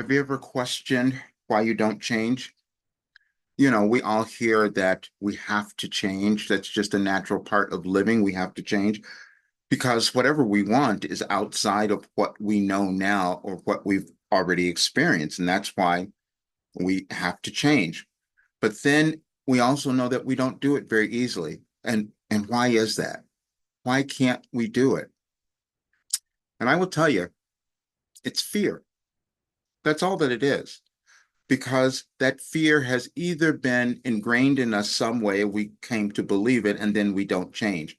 Have you ever questioned why you don't change? We all hear that we have to change. That's just a natural part of living. We have to change because whatever we want is outside of what we know now or what we've already experienced. And that's why we have to change. But then we also know that we don't do it very easily. And why is that? Why can't we do it? And I will tell you, it's fear. That's all that it is. Because that fear has either been ingrained in us some way, we came to believe it, and then we don't change.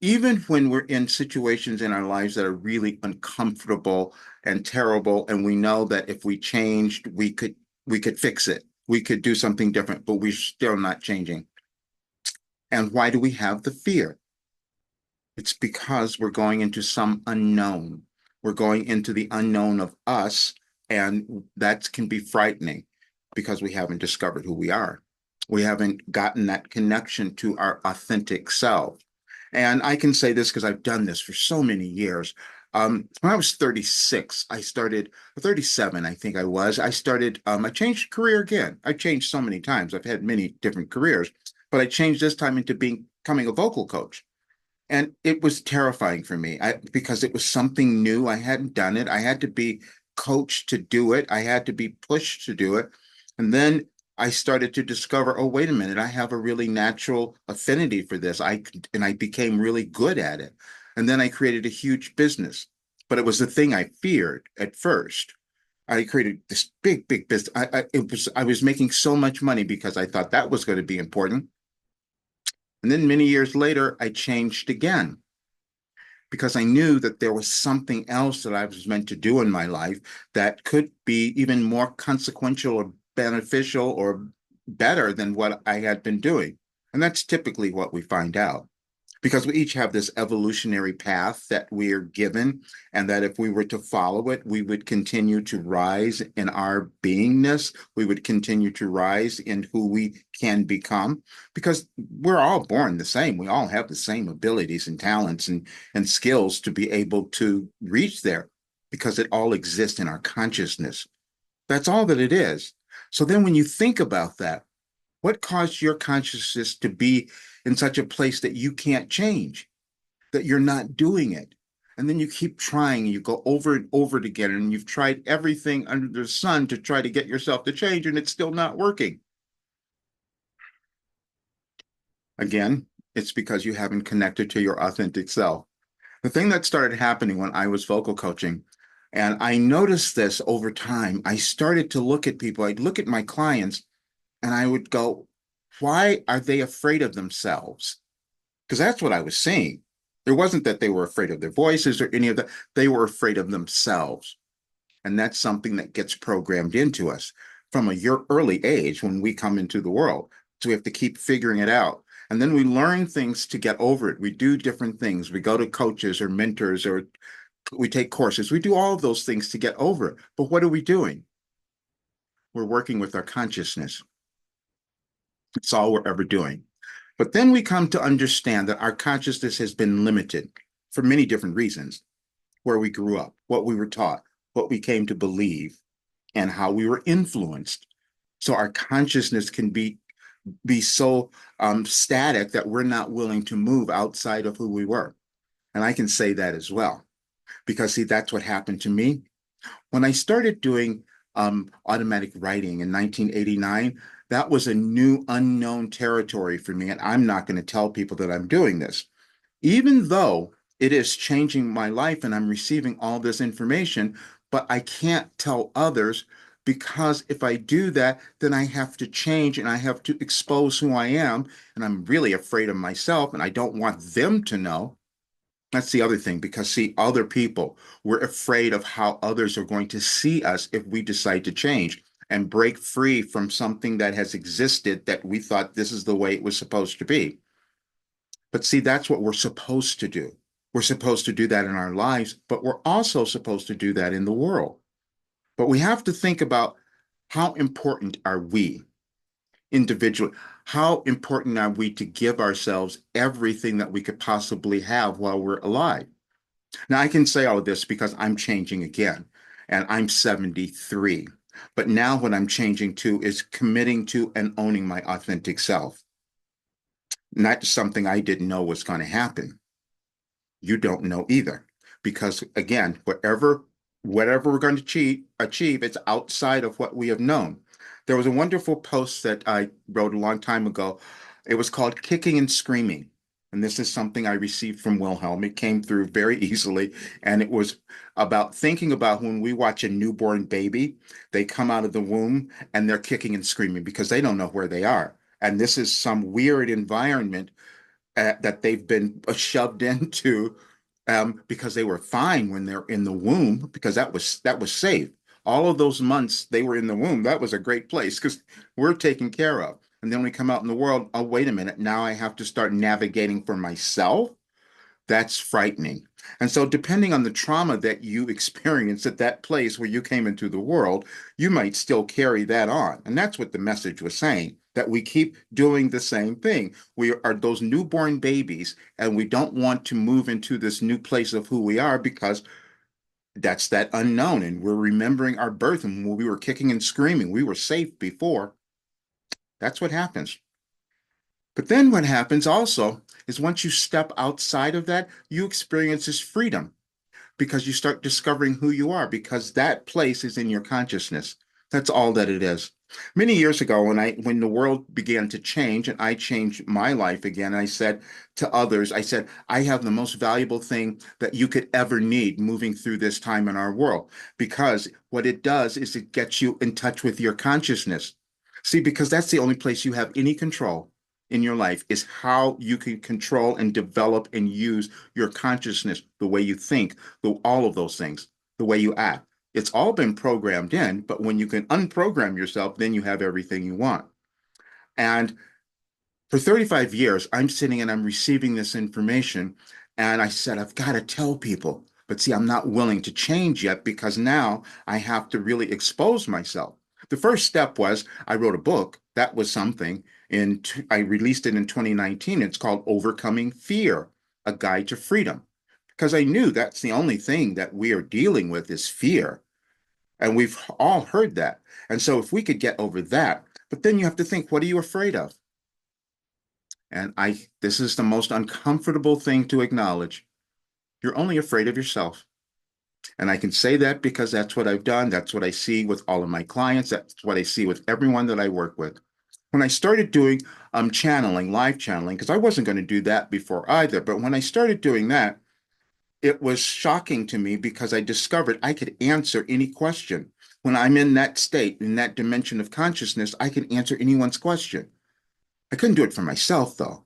Even when we're in situations in our lives that are really uncomfortable and terrible, and we know that if we changed, we could fix it. We could do something different, but we're still not changing. And why do we have the fear? It's because we're going into some unknown. We're going into the unknown of us, and that can be frightening because we haven't discovered who we are. We haven't gotten that connection to our authentic self. And I can say this because I've done this for so many years. When I was 36, I started, 37, I think I changed career again. I changed so many times. I've had many different careers, but I changed this time into becoming a vocal coach. And it was terrifying for me because it was something new. I hadn't done it. I had to be coached to do it. I had to be pushed to do it. And then I started to discover, oh, wait a minute, I have a really natural affinity for this. I became really good at it. And then I created a huge business. But it was the thing I feared at first. I created this big, big business. I was making so much money because I thought that was going to be important. And then many years later, I changed again because I knew that there was something else that I was meant to do in my life that could be even more consequential or beneficial or better than what I had been doing. And that's typically what we find out because we each have this evolutionary path that we are given, and that if we were to follow it, we would continue to rise in our beingness. We would continue to rise in who we can become because we're all born the same. We all have the same abilities and talents and skills to be able to reach there because it all exists in our consciousness. That's all that it is. So then when you think about that, what caused your consciousness to be in such a place that you can't change, that you're not doing it? And then you keep trying, you go over and over it again, and you've tried everything under the sun to try to get yourself to change, and it's still not working. Again, it's because you haven't connected to your authentic self. The thing that started happening when I was vocal coaching, and I noticed this over time, I started to look at people, I'd look at my clients, and I would go, why are they afraid of themselves? Because that's what I was seeing. It wasn't that they were afraid of their voices or any of that. They were afraid of themselves. And that's something that gets programmed into us from a early age when we come into the world. So we have to keep figuring it out. And then we learn things to get over it. We do different things. We go to coaches or mentors, or we take courses. We do all of those things to get over it. But what are we doing? We're working with our consciousness. It's all we're ever doing. But then we come to understand that our consciousness has been limited for many different reasons: where we grew up, what we were taught, what we came to believe, and how we were influenced. So our consciousness can be so static that we're not willing to move outside of who we were. And I can say that as well, because see, that's what happened to me. When I started doing automatic writing in 1989, that was a new unknown territory for me. And I'm not going to tell people that I'm doing this, even though it is changing my life and I'm receiving all this information, but I can't tell others because if I do that, then I have to change and I have to expose who I am. And I'm really afraid of myself and I don't want them to know. That's the other thing, because see, other people, we're afraid of how others are going to see us if we decide to change and break free from something that has existed that we thought this is the way it was supposed to be. But see, that's what we're supposed to do. We're supposed to do that in our lives, but we're also supposed to do that in the world. But we have to think about how important are we individually? How important are we to give ourselves everything that we could possibly have while we're alive? Now, I can say all of this because I'm changing again. and I'm 73. But now what I'm changing to is committing to and owning my authentic self. Not something I didn't know was going to happen. You don't know either. Because again, whatever we're going to achieve, it's outside of what we have known. There was a wonderful post that I wrote a long time ago. It was called Kicking and Screaming. And this is something I received from Wilhelm. It came through very easily. And it was about thinking about when we watch a newborn baby, they come out of the womb and they're kicking and screaming because they don't know where they are. And this is some weird environment that they've been shoved into because they were fine when they're in the womb because that was safe. All of those months they were in the womb, that was a great place because we're taken care of. And then we come out in the world, oh, wait a minute, now I have to start navigating for myself. That's frightening. And so, depending on the trauma that you experienced at that place where you came into the world, you might still carry that on. And that's what the message was saying, that we keep doing the same thing. We are those newborn babies, and we don't want to move into this new place of who we are because that's that unknown. And we're remembering our birth and when we were kicking and screaming, we were safe before. That's what happens. But then what happens also is once you step outside of that, you experience this freedom because you start discovering who you are because that place is in your consciousness. That's all that it is. Many years ago, when the world began to change and I changed my life again, I said to others, I said, I have the most valuable thing that you could ever need moving through this time in our world because what it does is it gets you in touch with your consciousness. See, because that's the only place you have any control in your life is how you can control and develop and use your consciousness, the way you think, all of those things, the way you act. It's all been programmed in, but when you can unprogram yourself, then you have everything you want. And for 35 years, I'm sitting and I'm receiving this information. And I said, I've got to tell people. But see, I'm not willing to change yet because now I have to really expose myself. The first step was I wrote a book. That was something. And I released it in 2019. It's called Overcoming Fear, A Guide to Freedom. Because I knew that's the only thing that we are dealing with is fear. And we've all heard that. And so if we could get over that, but then you have to think, what are you afraid of? And this is the most uncomfortable thing to acknowledge. You're only afraid of yourself. And I can say that because that's what I've done. That's what I see with all of my clients. That's what I see with everyone that I work with. When I started doing channeling, live channeling, because I wasn't going to do that before either. But when I started doing that, it was shocking to me because I discovered I could answer any question. When I'm in that state, in that dimension of consciousness, I can answer anyone's question. I couldn't do it for myself though.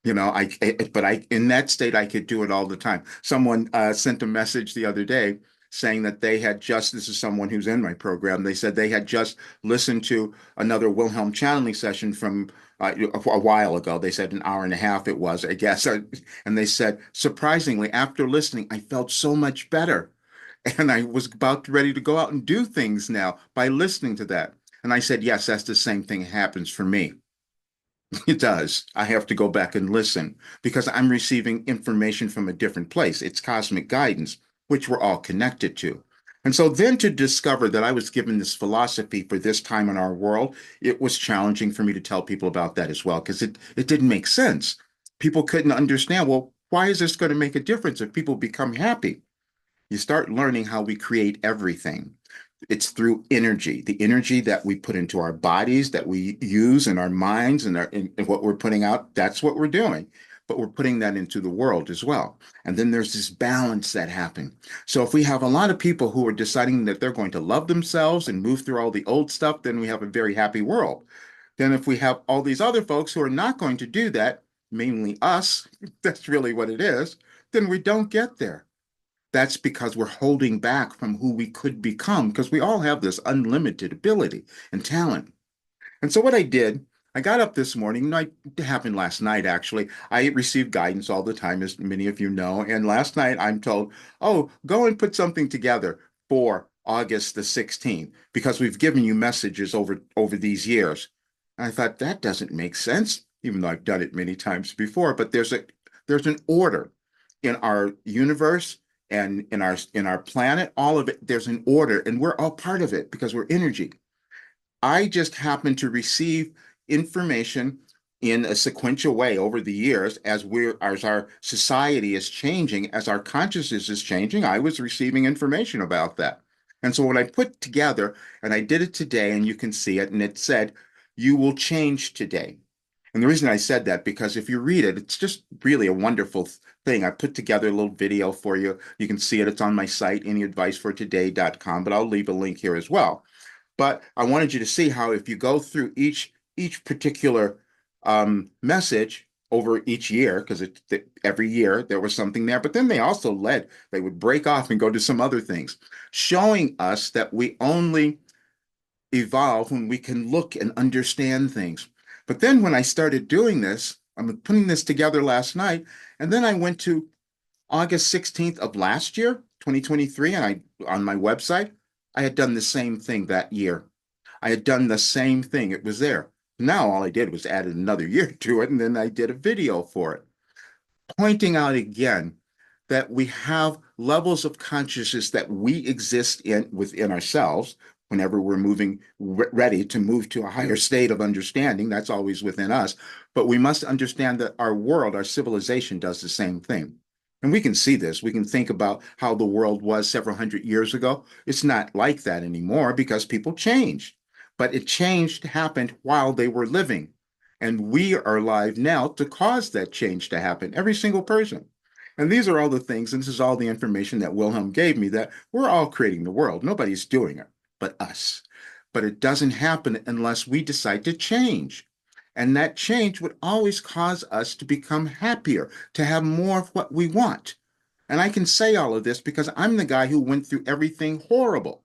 But in that state, I could do it all the time. Someone sent a message the other day saying that this is someone who's in my program. They said they had just listened to another Wilhelm channeling session from a while ago. They said an hour and a half it was, I guess. And they said, surprisingly, after listening, I felt so much better. And I was about ready to go out and do things now by listening to that. And I said, yes, that's the same thing happens for me. It does. I have to go back and listen because I'm receiving information from a different place. It's cosmic guidance, which we're all connected to. And so then to discover that I was given this philosophy for this time in our world, it was challenging for me to tell people about that as well because it didn't make sense. People couldn't understand, well, why is this going to make a difference if people become happy? You start learning how we create everything. It's through energy, the energy that we put into our bodies, that we use in our minds and what we're putting out. That's what we're doing. But we're putting that into the world as well. And then there's this balance that happens. So if we have a lot of people who are deciding that they're going to love themselves and move through all the old stuff, then we have a very happy world. Then if we have all these other folks who are not going to do that, mainly us, that's really what it is, then we don't get there. That's because we're holding back from who we could become because we all have this unlimited ability and talent. And so what I did, I got up this morning, it happened last night actually. I receive guidance all the time, as many of you know. And last night I'm told, oh, go and put something together for August the 16th because we've given you messages over these years. And I thought that doesn't make sense, even though I've done it many times before. But there's an order in our universe, and in our planet, all of it, there's an order, and we're all part of it because we're energy. I just happen to receive information in a sequential way over the years as our society is changing, as our consciousness is changing. I was receiving information about that. And so when I put together, and I did it today, and you can see it, and it said, "You will change today." And the reason I said that, because if you read it, it's just really a wonderful thing. I put together a little video for you. You can see it. It's on my site, anyadvicefortoday.com, but I'll leave a link here as well. But I wanted you to see how if you go through each particular message over each year, because every year there was something there, but then they would break off and go to some other things, showing us that we only evolve when we can look and understand things. But then when I started doing this, I'm putting this together last night, and then I went to August 16th of last year, 2023, and on my website, I had done the same thing that year. I had done the same thing. It was there. Now all I did was added another year to it, and then I did a video for it, pointing out again that we have levels of consciousness that we exist in within ourselves. Whenever we're moving, ready to move to a higher state of understanding, that's always within us. But we must understand that our world, our civilization, does the same thing. And we can see this. We can think about how the world was several hundred years ago. It's not like that anymore because people changed. But it changed happened while they were living. And we are alive now to cause that change to happen, every single person. And these are all the things, and this is all the information that Wilhelm gave me, that we're all creating the world. Nobody's doing it but us. But it doesn't happen unless we decide to change. And that change would always cause us to become happier, to have more of what we want. And I can say all of this because I'm the guy who went through everything horrible.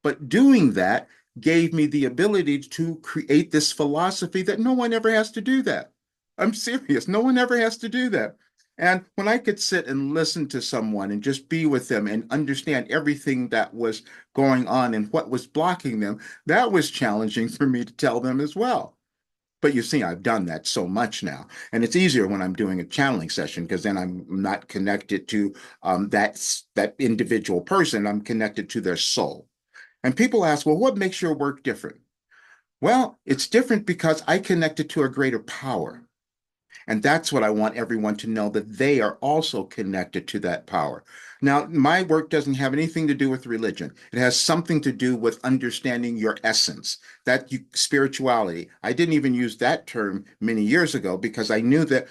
But doing that gave me the ability to create this philosophy that no one ever has to do that. I'm serious. No one ever has to do that. And when I could sit and listen to someone and just be with them and understand everything that was going on and what was blocking them, that was challenging for me to tell them as well. But you see, I've done that so much now. And it's easier when I'm doing a channeling session because then I'm not connected to that individual person. I'm connected to their soul. And people ask, well, what makes your work different? Well, it's different because I connected to a greater power. And that's what I want everyone to know, that they are also connected to that power. Now, my work doesn't have anything to do with religion. It has something to do with understanding your essence, spirituality. I didn't even use that term many years ago because I knew that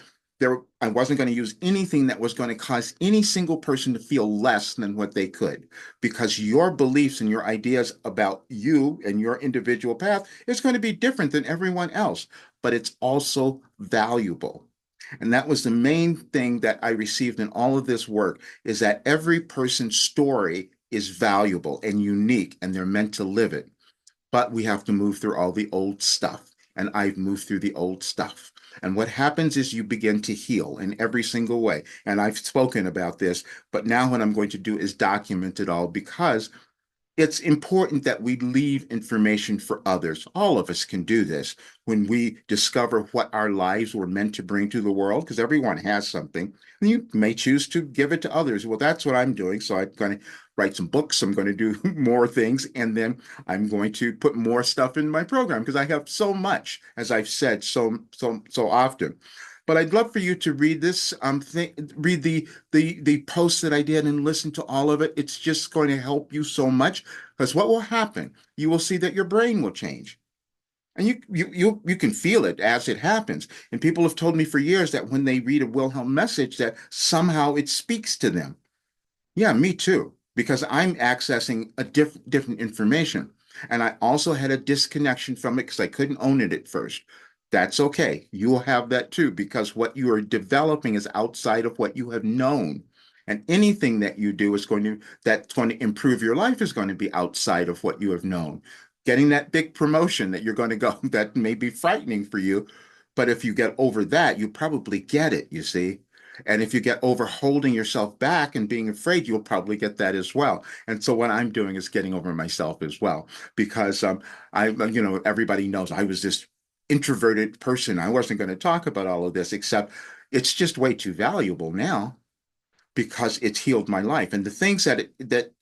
I wasn't going to use anything that was going to cause any single person to feel less than what they could, because your beliefs and your ideas about you and your individual path is going to be different than everyone else, but it's also valuable. And that was the main thing that I received in all of this work, is that every person's story is valuable and unique, and they're meant to live it. But we have to move through all the old stuff. And I've moved through the old stuff. And what happens is you begin to heal in every single way. And I've spoken about this, but now what I'm going to do is document it all, because it's important that we leave information for others. All of us can do this when we discover what our lives were meant to bring to the world, because everyone has something. And you may choose to give it to others. Well, that's what I'm doing. So I'm going to write some books. I'm going to do more things. And then I'm going to put more stuff in my program because I have so much, as I've said so often. But I'd love for you to read this, read the post that I did and listen to all of it. It's just going to help you so much, because what will happen? You will see that your brain will change. And you can feel it as it happens. And people have told me for years that when they read a Wilhelm message, that somehow it speaks to them. Yeah, me too, because I'm accessing a different information. And I also had a disconnection from it because I couldn't own it at first. That's okay. You will have that too, because what you are developing is outside of what you have known. And anything that you do that's going to improve your life is going to be outside of what you have known. Getting that big promotion that you're going to go, that may be frightening for you. But if you get over that, you probably get it, you see. And if you get over holding yourself back and being afraid, you'll probably get that as well. And so what I'm doing is getting over myself as well, because everybody knows I was this introverted person. I wasn't going to talk about all of this, except it's just way too valuable now, because it's healed my life. And the things that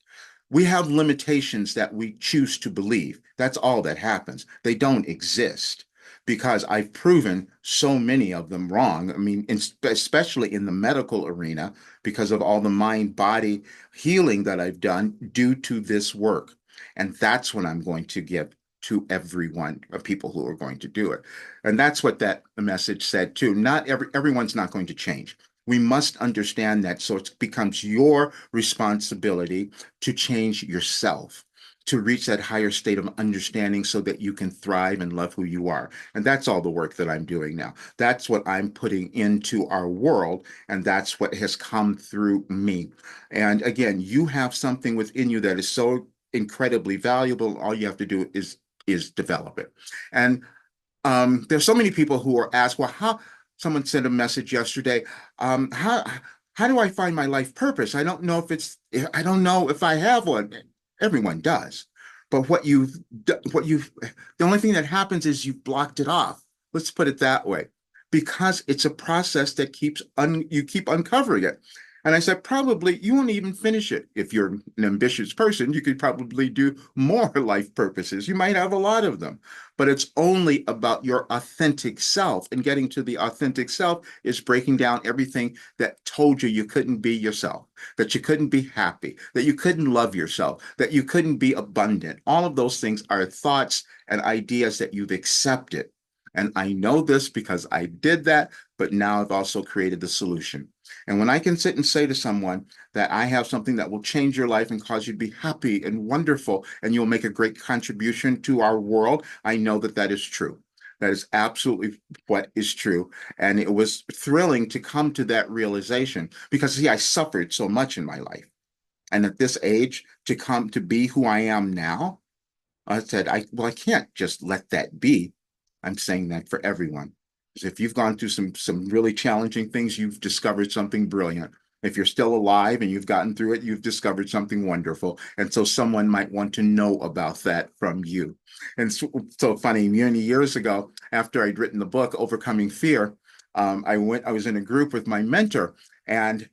we have limitations that we choose to believe. That's all that happens. They don't exist because I've proven so many of them wrong. I mean, especially in the medical arena, because of all the mind body healing that I've done due to this work. And that's what I'm going to give to everyone of people who are going to do it. And that's what that message said too. Not everyone's not going to change. We must understand that. So it becomes your responsibility to change yourself, to reach that higher state of understanding so that you can thrive and love who you are. And that's all the work that I'm doing now. That's what I'm putting into our world. And that's what has come through me. And again, you have something within you that is so incredibly valuable. All you have to do is develop it. And there's so many people who are asked, well, how someone sent a message yesterday, how do I find my life purpose? I don't know if I don't know if I have one. Everyone does. But the only thing that happens is you've blocked it off. Let's put it that way. Because it's a process that you keep uncovering it. And I said, probably you won't even finish it. If you're an ambitious person, you could probably do more life purposes. You might have a lot of them, but it's only about your authentic self. And getting to the authentic self is breaking down everything that told you couldn't be yourself, that you couldn't be happy, that you couldn't love yourself, that you couldn't be abundant. All of those things are thoughts and ideas that you've accepted. And I know this because I did that, but now I've also created the solution. And when I can sit and say to someone that I have something that will change your life and cause you to be happy and wonderful, and you'll make a great contribution to our world, I know that that is true. That is absolutely what is true. And it was thrilling to come to that realization because, see, I suffered so much in my life. And at this age, to come to be who I am now, I said, I can't just let that be. I'm saying that for everyone. If you've gone through some really challenging things, you've discovered something brilliant. If you're still alive and you've gotten through it, you've discovered something wonderful. And so someone might want to know about that from you. And so funny, many years ago, after I'd written the book, Overcoming Fear, I was in a group with my mentor, and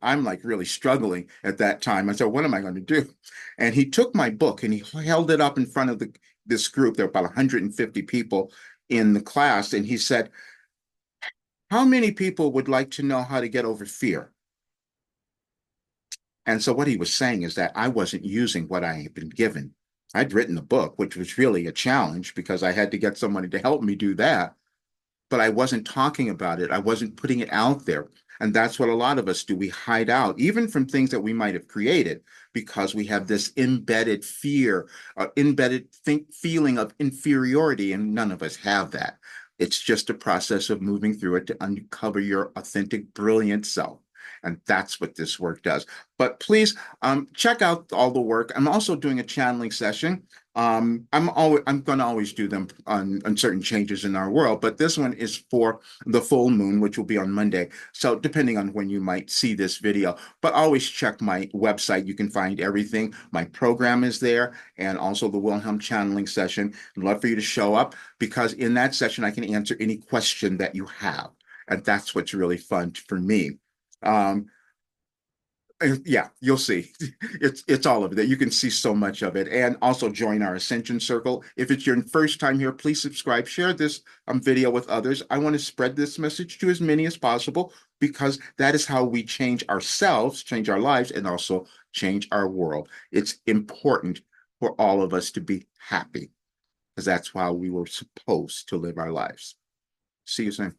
I'm like really struggling at that time. I said, what am I going to do? And he took my book and he held it up in front of this group. There were about 150 people in the class. And he said, how many people would like to know how to get over fear? And so what he was saying is that I wasn't using what I had been given. I'd written the book, which was really a challenge because I had to get somebody to help me do that, but I wasn't talking about it. I wasn't putting it out there. And that's what a lot of us do. We hide out, even from things that we might have created, because we have this embedded fear, feeling of inferiority, and none of us have that. It's just a process of moving through it to uncover your authentic, brilliant self. And that's what this work does. But please check out all the work. I'm also doing a channeling session. I'm going to always do them on certain changes in our world, but this one is for the full moon, which will be on Monday. So depending on when you might see this video, but always check my website. You can find everything. My program is there, and also the Wilhelm channeling session. I'd love for you to show up because in that session, I can answer any question that you have. And that's what's really fun for me. Um, yeah, you'll see. It's all of it. You can see so much of it. And also join our Ascension Circle. If it's your first time here, please subscribe. Share this video with others. I want to spread this message to as many as possible because that is how we change ourselves, change our lives, and also change our world. It's important for all of us to be happy because that's how we were supposed to live our lives. See you soon.